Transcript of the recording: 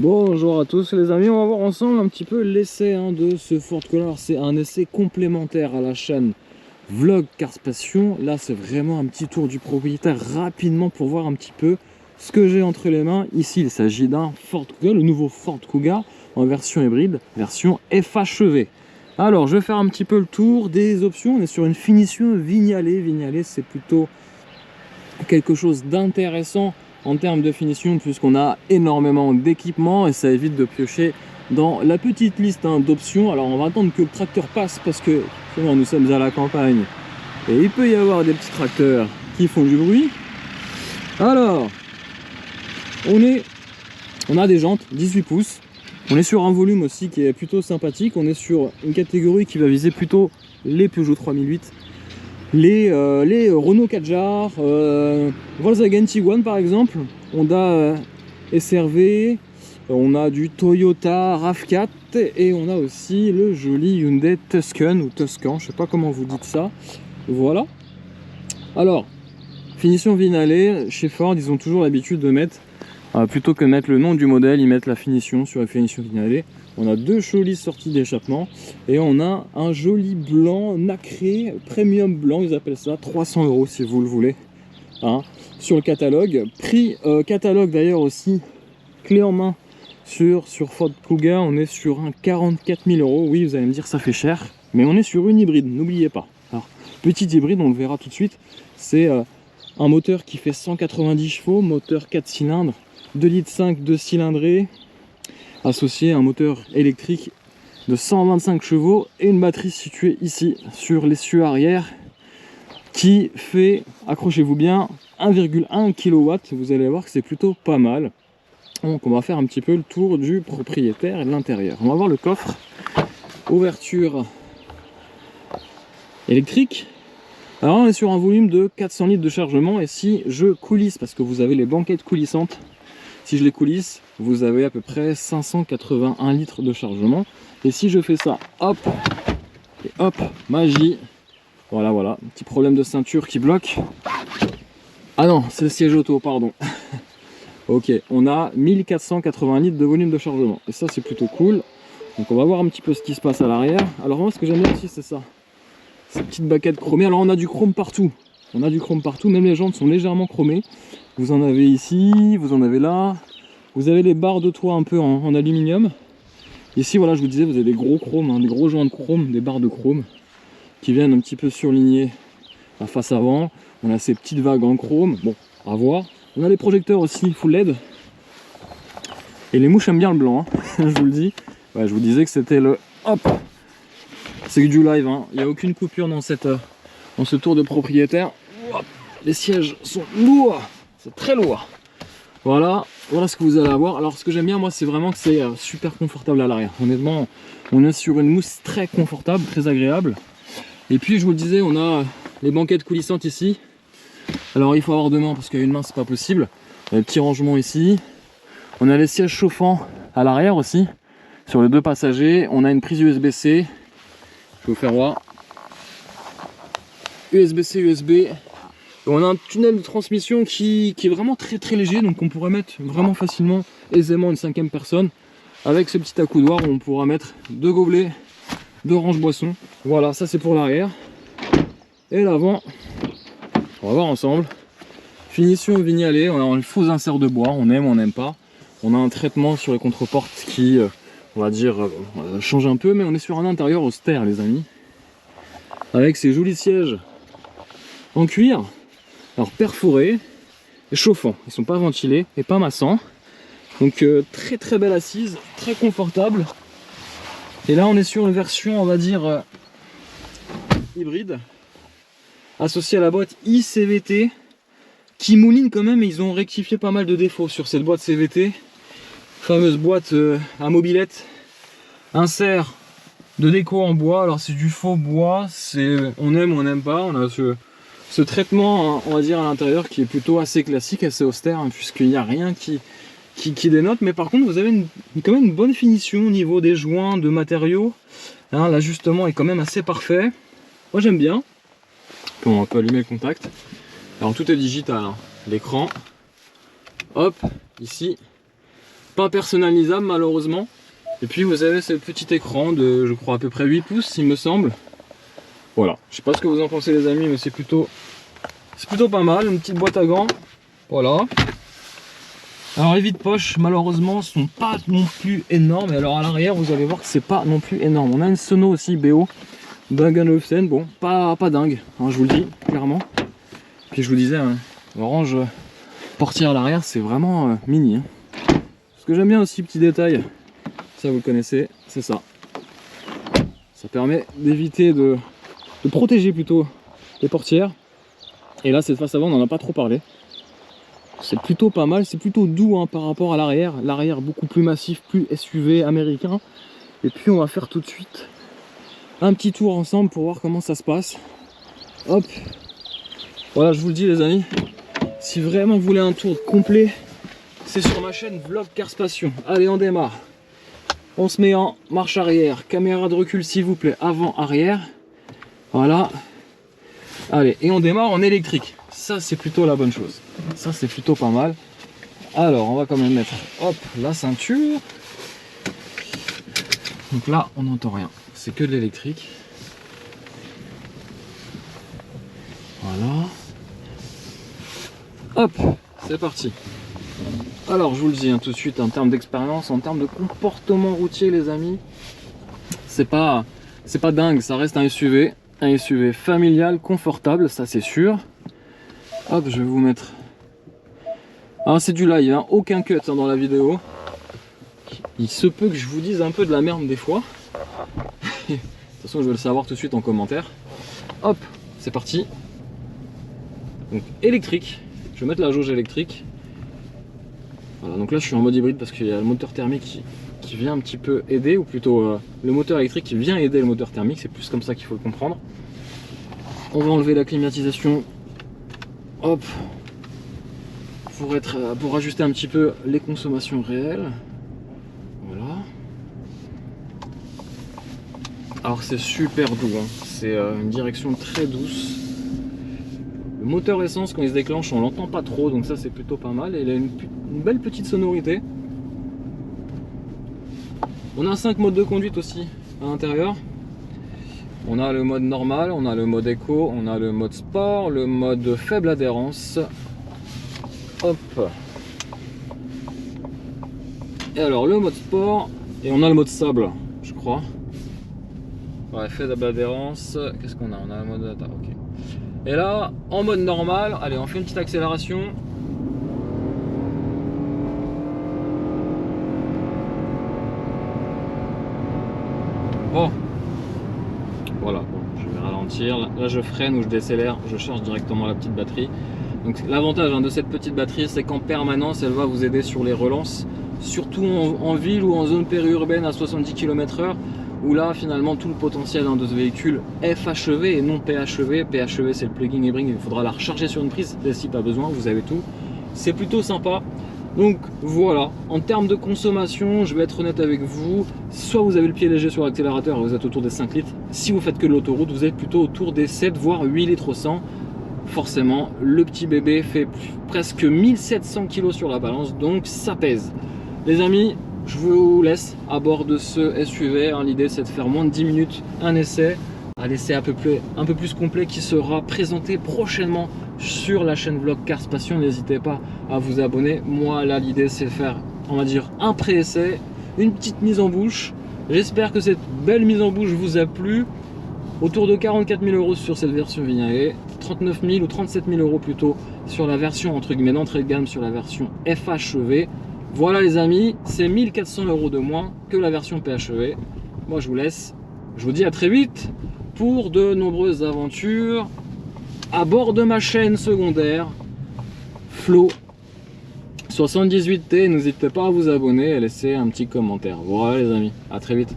Bonjour à tous les amis, on va voir ensemble un petit peu l'essai de ce Ford Color. C'est un essai complémentaire à la chaîne Vlog Cars Passion. Là c'est vraiment un petit tour du propriétaire rapidement pour voir un petit peu ce que j'ai entre les mains. Ici il s'agit d'un Ford Kuga, le nouveau Ford Kuga en version hybride, version FHEV. Alors je vais faire un petit peu le tour des options. On est sur une finition vignalée. Vignalée c'est plutôt quelque chose d'intéressant en termes de finition puisqu'on a énormément d'équipements et ça évite de piocher dans la petite liste d'options. Alors on va attendre que le tracteur passe parce que nous sommes à la campagne et il peut y avoir des petits tracteurs qui font du bruit. Alors on a des jantes 18 pouces, on est sur un volume aussi qui est plutôt sympathique, on est sur une catégorie qui va viser plutôt les Peugeot 3008, les Renault Kadjar, Volkswagen Tiguan par exemple, Honda SR-V, on a du Toyota RAV4 et on a aussi le joli Hyundai Tucson ou Tuscan, je sais pas comment vous dites ça. Voilà. Alors, finition vignalée, chez Ford ils ont toujours l'habitude de mettre, plutôt que de mettre le nom du modèle, ils mettent la finition sur la finition vignalée. On a deux jolies sorties d'échappement et on a un joli blanc nacré, premium blanc, ils appellent ça, 300 € si vous le voulez, sur le catalogue. Prix catalogue d'ailleurs aussi, clé en main sur Ford Kuga, on est sur un 44 000 €. Oui, vous allez me dire ça fait cher, mais on est sur une hybride, n'oubliez pas. Alors, petite hybride, on le verra tout de suite, c'est un moteur qui fait 190 chevaux, moteur 4 cylindres, 2,5 litres 2 cylindrés, associé à un moteur électrique de 125 chevaux et une batterie située ici sur l'essieu arrière qui fait, accrochez-vous bien, 1,1 kW. Vous allez voir que c'est plutôt pas mal. Donc on va faire un petit peu le tour du propriétaire et de l'intérieur. On va voir le coffre, ouverture électrique. Alors on est sur un volume de 400 litres de chargement et si je coulisse, parce que vous avez les banquettes coulissantes, si je les coulisse, vous avez à peu près 581 litres de chargement. Et si je fais ça, hop, et hop, magie. Voilà, petit problème de ceinture qui bloque. Ah non, c'est le siège auto, pardon. Ok, on a 1480 litres de volume de chargement. Et ça, c'est plutôt cool. Donc on va voir un petit peu ce qui se passe à l'arrière. Alors moi, ce que j'aime bien aussi, c'est ça. Ces petites baquettes chromées. Alors on a du chrome partout. On a du chrome partout, même les jantes sont légèrement chromées. Vous en avez ici, vous en avez là. Vous avez les barres de toit un peu en aluminium. Ici, voilà, je vous disais, vous avez des gros chromes, des gros joints de chrome, des barres de chrome qui viennent un petit peu surligner la face avant. On a ces petites vagues en chrome, bon, à voir. On a les projecteurs aussi full LED. Et les mouches aiment bien le blanc, je vous le dis. Ouais, je vous disais que c'était le... Hop, c'est du live, il n'y a aucune coupure dans ce tour de propriétaire. Les sièges sont lourds, c'est très lourd. Voilà ce que vous allez avoir. Alors ce que j'aime bien moi, c'est vraiment que c'est super confortable à l'arrière. Honnêtement, on est sur une mousse très confortable, très agréable. Et puis je vous le disais, on a les banquettes coulissantes ici. Alors il faut avoir deux mains parce qu'à une main c'est pas possible. On a le petit rangement ici. On a les sièges chauffants à l'arrière aussi, sur les deux passagers. On a une prise USB-C. Je vais vous faire voir. USB-C, USB. On a un tunnel de transmission qui est vraiment très léger, donc on pourrait mettre vraiment facilement, aisément une cinquième personne. Avec ce petit accoudoir où on pourra mettre deux gobelets, deux range-boissons. Voilà, ça c'est pour l'arrière. Et l'avant, on va voir ensemble. Finition vignalée, on a un faux insert de bois, on aime, on n'aime pas. On a un traitement sur les contreportes qui, on va dire, change un peu, mais on est sur un intérieur austère les amis. Avec ces jolis sièges en cuir. Alors perforés et chauffants, ils sont pas ventilés et pas massants. Donc très belle assise, très confortable. Et là on est sur une version on va dire hybride, associée à la boîte iCVT, qui mouline quand même, et ils ont rectifié pas mal de défauts sur cette boîte CVT. Fameuse boîte à mobilette, insert de déco en bois. Alors c'est du faux bois, on aime ou on n'aime pas. On a ce traitement, on va dire, à l'intérieur qui est plutôt assez classique, assez austère, puisqu'il n'y a rien qui dénote. Mais par contre, vous avez quand même une bonne finition au niveau des joints, de matériaux. L'ajustement est quand même assez parfait. Moi, j'aime bien. Bon, on peut allumer le contact. Alors, tout est digital. L'écran, hop, ici, pas personnalisable malheureusement. Et puis vous avez ce petit écran de, je crois, à peu près 8 pouces il me semble. Voilà, je sais pas ce que vous en pensez les amis, mais c'est plutôt pas mal. Une petite boîte à gants, voilà. Alors les vides-poches malheureusement sont pas non plus énormes. Et alors à l'arrière vous allez voir que c'est pas non plus énorme. On a une sono aussi BO Bang & Olufsen, bon pas dingue, hein, je vous le dis clairement. Puis je vous disais, hein, l'orange portière à l'arrière c'est vraiment mini. Hein. Ce que j'aime bien aussi, petit détail, ça vous le connaissez, c'est ça. Ça permet d'éviter de protéger plutôt les portières. Et là cette face avant on n'en a pas trop parlé. C'est plutôt pas mal, c'est plutôt doux hein, par rapport à l'arrière. L'arrière beaucoup plus massif, plus SUV américain. Et puis on va faire tout de suite un petit tour ensemble pour voir comment ça se passe. Hop. Voilà, je vous le dis les amis, si vraiment vous voulez un tour complet, c'est sur ma chaîne Vlog Cars Passion. Allez, on démarre. On se met en marche arrière, caméra de recul s'il vous plaît, avant, arrière. Voilà. Allez, et on démarre en électrique. Ça c'est plutôt la bonne chose. Ça c'est plutôt pas mal. Alors on va quand même mettre hop la ceinture. Donc là on n'entend rien. C'est que de l'électrique. Voilà. Hop, c'est parti. Alors je vous le dis hein, tout de suite en termes d'expérience, en termes de comportement routier les amis, c'est pas dingue, ça reste un SUV familial, confortable, ça c'est sûr. Hop, je vais vous mettre. Alors c'est du live, hein, aucun cut hein, dans la vidéo. Il se peut que je vous dise un peu de la merde des fois. De toute façon je vais le savoir tout de suite en commentaire. Hop, c'est parti. Donc électrique, je vais mettre la jauge électrique. Voilà, donc là je suis en mode hybride parce qu'il y a le moteur thermique qui vient un petit peu aider, ou plutôt le moteur électrique qui vient aider le moteur thermique, c'est plus comme ça qu'il faut le comprendre. On va enlever la climatisation. Hop, pour ajuster un petit peu les consommations réelles. Voilà. Alors c'est super doux, hein. C'est une direction très douce. Le moteur essence quand il se déclenche on l'entend pas trop, donc ça c'est plutôt pas mal. Et il a une belle petite sonorité. On a 5 modes de conduite aussi à l'intérieur. On a le mode normal, on a le mode éco, on a le mode sport, le mode faible adhérence. Hop. Et alors le mode sport, et on a le mode sable, je crois. Ouais, faible adhérence. Qu'est-ce qu'on a? On a le mode data, ok. Et là, en mode normal, allez, on fait une petite accélération. Bon. Voilà, bon, je vais ralentir. Là, je freine ou je décélère, je charge directement la petite batterie. Donc l'avantage hein, de cette petite batterie, c'est qu'en permanence, elle va vous aider sur les relances, surtout en ville ou en zone périurbaine à 70 km/h, où là, finalement, tout le potentiel hein, de ce véhicule est FHEV et non PHEV. PHEV, c'est le plug-in hybrid, il faudra la recharger sur une prise. Celle-ci, pas besoin, vous avez tout. C'est plutôt sympa. Donc voilà, en termes de consommation, je vais être honnête avec vous, soit vous avez le pied léger sur l'accélérateur et vous êtes autour des 5 litres, si vous faites que de l'autoroute, vous êtes plutôt autour des 7 voire 8 litres au 100. Forcément, le petit bébé fait presque 1700 kg sur la balance, donc ça pèse. Les amis, je vous laisse à bord de ce SUV, hein, l'idée c'est de faire moins de 10 minutes un essai, un essai un peu plus complet qui sera présenté prochainement sur la chaîne Vlog Cars Passion. N'hésitez pas à vous abonner. Moi là l'idée c'est de faire, on va dire, un pré-essai, une petite mise en bouche. J'espère que cette belle mise en bouche vous a plu. Autour de 44 000 € sur cette version Vignale, 39 000 ou 37 000 € plutôt sur la version entre guillemets d'entrée de gamme, sur la version FHEV. Voilà les amis, c'est 1400 € de moins que la version PHEV. Moi je vous laisse, je vous dis à très vite pour de nombreuses aventures à bord de ma chaîne secondaire Flo 78T. N'hésitez pas à vous abonner et laisser un petit commentaire. Voilà les amis, à très vite.